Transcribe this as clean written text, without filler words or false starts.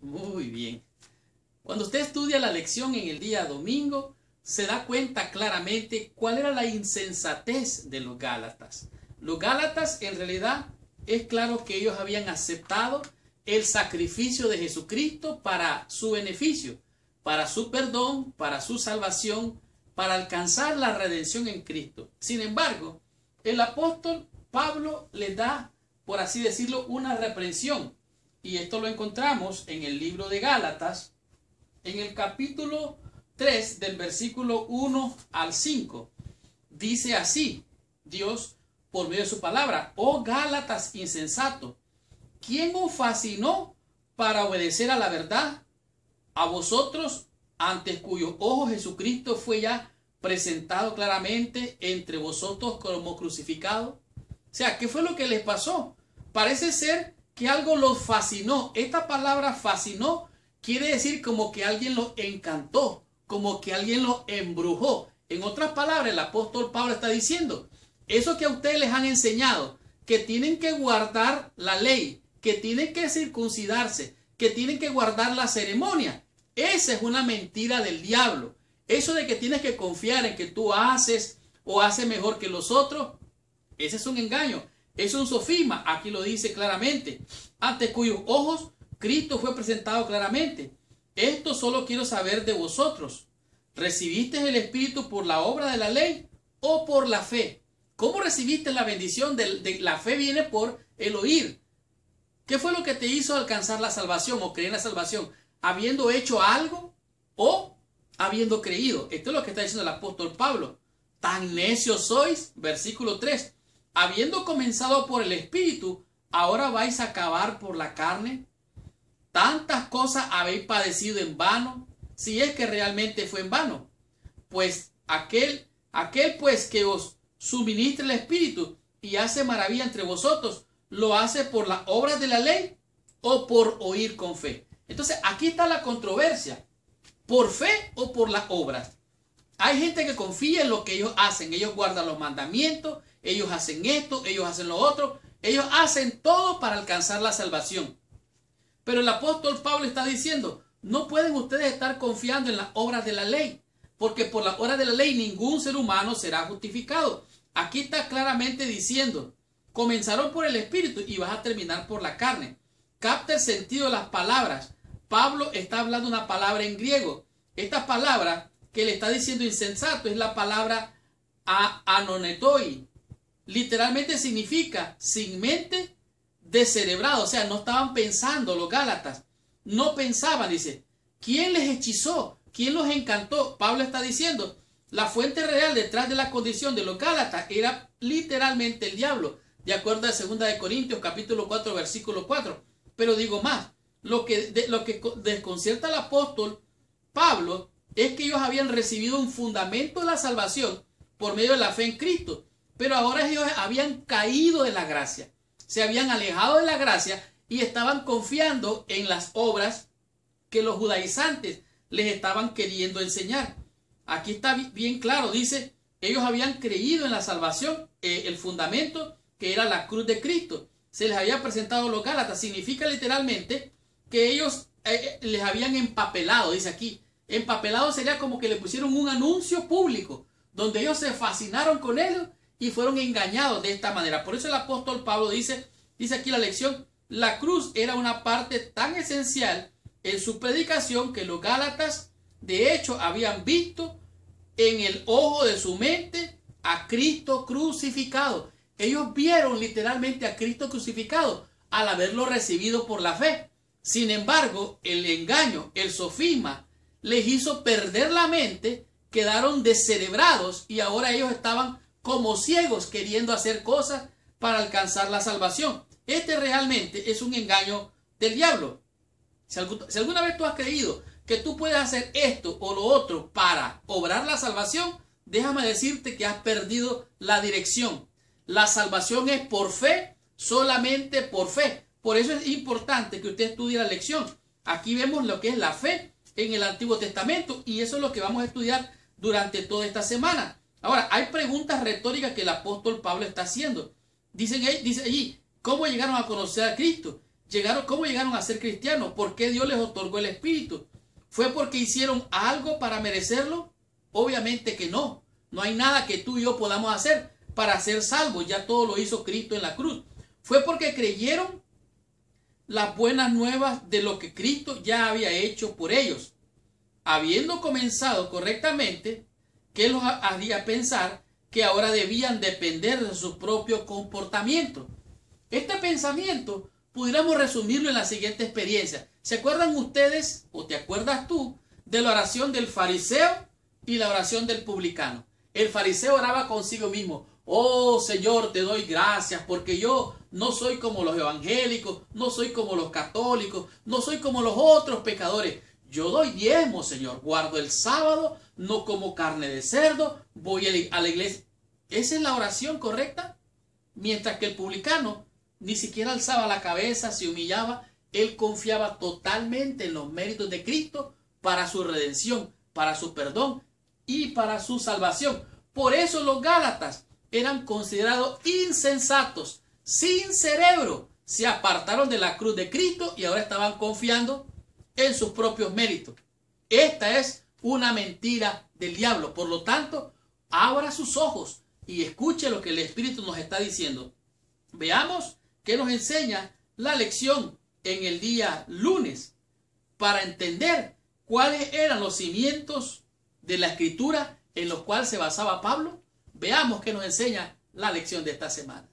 Muy bien. Cuando usted estudia la lección en el día domingo, se da cuenta claramente cuál era la insensatez de los Gálatas. Los Gálatas, en realidad, es claro que ellos habían aceptado el sacrificio de Jesucristo para su beneficio, para su perdón, para su salvación, para alcanzar la redención en Cristo. Sin embargo, el apóstol Pablo les da, por así decirlo, una reprensión. Y esto lo encontramos en el libro de Gálatas, en el capítulo 3, del versículo 1 al 5. Dice así, Dios, por medio de su palabra: oh Gálatas insensatos, ¿quién os fascinó para obedecer a la verdad? A vosotros, ante cuyos ojos Jesucristo fue ya presentado claramente entre vosotros como crucificado. O sea, ¿qué fue lo que les pasó? Parece ser que algo los fascinó. Esta palabra fascinó quiere decir como que alguien los encantó, como que alguien los embrujó. En otras palabras, el apóstol Pablo está diciendo, eso que a ustedes les han enseñado, que tienen que guardar la ley, que tienen que circuncidarse, que tienen que guardar la ceremonia, esa es una mentira del diablo. Eso de que tienes que confiar en que tú haces o haces mejor que los otros, ese es un engaño, es un sofisma. Aquí lo dice claramente, ante cuyos ojos Cristo fue presentado claramente. Esto solo quiero saber de vosotros. ¿Recibiste el Espíritu por la obra de la ley o por la fe? ¿Cómo recibiste la bendición de la fe? Viene por el oír. ¿Qué fue lo que te hizo alcanzar la salvación o creer en la salvación? ¿Habiendo hecho algo o habiendo creído? Esto es lo que está diciendo el apóstol Pablo. Tan necios sois, versículo 3. Habiendo comenzado por el Espíritu, ¿ahora vais a acabar por la carne? Tantas cosas habéis padecido en vano, si es que realmente fue en vano. Pues aquel pues que os suministra el Espíritu y hace maravilla entre vosotros, ¿lo hace por las obras de la ley o por oír con fe? Entonces aquí está la controversia, ¿por fe o por las obras? Hay gente que confía en lo que ellos hacen, ellos guardan los mandamientos, ellos hacen esto, ellos hacen lo otro, ellos hacen todo para alcanzar la salvación. Pero el apóstol Pablo está diciendo, no pueden ustedes estar confiando en las obras de la ley, porque por las obras de la ley ningún ser humano será justificado. Aquí está claramente diciendo, comenzaron por el Espíritu y vas a terminar por la carne. Capta el sentido de las palabras. Pablo está hablando una palabra en griego. Esta palabra que le está diciendo insensato es la palabra anonetoi. Literalmente significa sin mente, descerebrado. O sea, no estaban pensando los Gálatas. No pensaban, dice. ¿Quién les hechizó? ¿Quién los encantó? Pablo está diciendo, la fuente real detrás de la condición de los Gálatas era literalmente el diablo. De acuerdo a 2 de Corintios capítulo 4 versículo 4. Pero digo más, lo que desconcierta al apóstol Pablo es que ellos habían recibido un fundamento de la salvación por medio de la fe en Cristo, pero ahora ellos habían caído de la gracia, se habían alejado de la gracia y estaban confiando en las obras que los judaizantes les estaban queriendo enseñar. Aquí está bien claro, dice, ellos habían creído en la salvación, el fundamento que era la cruz de Cristo. Se les había presentado los Gálatas, significa literalmente que ellos les habían empapelado, dice aquí. Empapelado sería como que le pusieron un anuncio público, donde ellos se fascinaron con ellos y fueron engañados de esta manera. Por eso el apóstol Pablo dice aquí la lección, la cruz era una parte tan esencial en su predicación que los Gálatas de hecho habían visto en el ojo de su mente a Cristo crucificado. Ellos vieron literalmente a Cristo crucificado al haberlo recibido por la fe. Sin embargo, el engaño, el sofisma, les hizo perder la mente, quedaron descerebrados y ahora ellos estaban como ciegos queriendo hacer cosas para alcanzar la salvación. Este realmente es un engaño del diablo. Si alguna vez tú has creído que tú puedes hacer esto o lo otro para obrar la salvación, déjame decirte que has perdido la dirección. La salvación es por fe, solamente por fe. Por eso es importante que usted estudie la lección. Aquí vemos lo que es la fe en el Antiguo Testamento y eso es lo que vamos a estudiar durante toda esta semana. Ahora, hay preguntas retóricas que el apóstol Pablo está haciendo. Dice allí, ¿cómo llegaron a conocer a Cristo? ¿Cómo llegaron a ser cristianos? ¿Por qué Dios les otorgó el Espíritu? ¿Fue porque hicieron algo para merecerlo? Obviamente que no. No hay nada que tú y yo podamos hacer para ser salvos. Ya todo lo hizo Cristo en la cruz. Fue porque creyeron las buenas nuevas de lo que Cristo ya había hecho por ellos. Habiendo comenzado correctamente, ¿qué los haría pensar que ahora debían depender de su propio comportamiento? Este pensamiento pudiéramos resumirlo en la siguiente experiencia. ¿Se acuerdan ustedes, o te acuerdas tú, de la oración del fariseo y la oración del publicano? El fariseo oraba consigo mismo: oh Señor, te doy gracias porque yo no soy como los evangélicos, no soy como los católicos, no soy como los otros pecadores. Yo doy diezmo, Señor, guardo el sábado, no como carne de cerdo, voy a la iglesia. ¿Esa es la oración correcta? Mientras que el publicano ni siquiera alzaba la cabeza, se humillaba. Él confiaba totalmente en los méritos de Cristo para su redención, para su perdón y para su salvación. Por eso los gálatas eran considerados insensatos, sin cerebro. Se apartaron de la cruz de Cristo y ahora estaban confiando en sus propios méritos. Esta es una mentira del diablo. Por lo tanto, abra sus ojos y escuche lo que el Espíritu nos está diciendo. Veamos qué nos enseña la lección en el día lunes para entender cuáles eran los cimientos de la Escritura en los cuales se basaba Pablo. Veamos qué nos enseña la lección de esta semana.